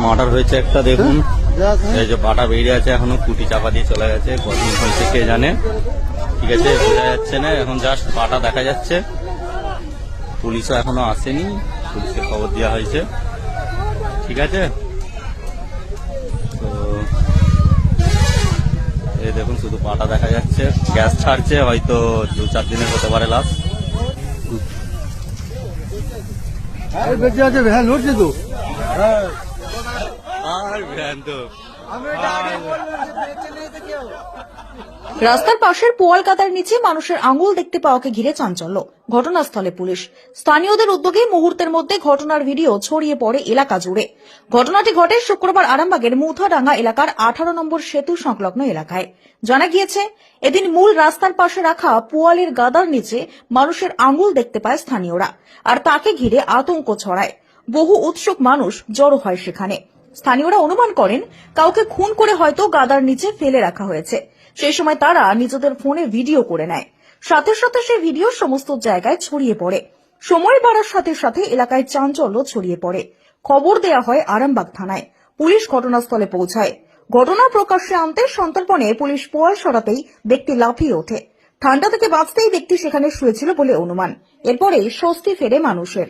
Murder হয়েছে একটা, দেখুন এই যে পাটা বেরিয়ে আছে, এখনো কুটি চাপা দিয়ে চলে গেছে, কতদিন হয়েছে কে জানে। ঠিক আছে, বোঝা যাচ্ছে না, এখন জাস্ট পাটা দেখা যাচ্ছে। পুলিশও এখনো আসেনি, পুলিশকে খবর দেওয়া হয়েছে। ঠিক আছে, তো এই দেখুন শুধু পাটা দেখা যাচ্ছে, গ্যাস ছাড়ছে, হয়তো 2-4 দিনের হতে পারে লাশ। বেঁচে আছে ভ্যান উঠছে তো আর ভ্যান তো রাস্তার পাশের পোয়াল কাদার নিচে মানুষের আঙুল দেখতে পাওয়াকে ঘিরে চাঞ্চল্য। ঘটনাস্থলে পুলিশ। স্থানীয়দের উদ্যোগে মুহূর্তের মধ্যে ঘটনার ভিডিও ছড়িয়ে পড়ে এলাকা জুড়ে। ঘটনাটি ঘটে শুক্রবার আরামবাগের মুথাডাঙ্গা এলাকার 18 নম্বর সেতু সংলগ্ন এলাকায়। জানা গিয়েছে, এদিন মূল রাস্তার পাশে রাখা পোয়ালের গাদার নিচে মানুষের আঙুল দেখতে পায় স্থানীয়রা, আর তাকে ঘিরে আতঙ্ক ছড়ায়। বহু উৎসুক মানুষ জড়ো হয় সেখানে। স্থানীয়রা অনুমান করেন কাউকে খুন করে হয়তো গাদার নিচে ফেলে রাখা হয়েছে। সেই সময় তারা নিজেদের ফোনে ভিডিও করে নেয়। সাথে সাথে সেই ভিডিও সমস্ত জায়গায় ছড়িয়ে পড়ে। সময় বাড়ার সাথে সাথে এলাকায় চাঞ্চল্য ছড়িয়ে পড়ে। খবর দেয়া হয় আরামবাগ থানায়। পুলিশ ঘটনাস্থলে পৌঁছায়। ঘটনা প্রকাশ্যে আনতে সন্তর্পণে পুলিশ পোয়াল সরাতেই ব্যক্তি লাফিয়ে ওঠে। ঠান্ডা থেকে বাঁচতেই ব্যক্তি সেখানে শুয়েছিল বলে অনুমান। এরপরে স্বস্তি ফেরে মানুষের।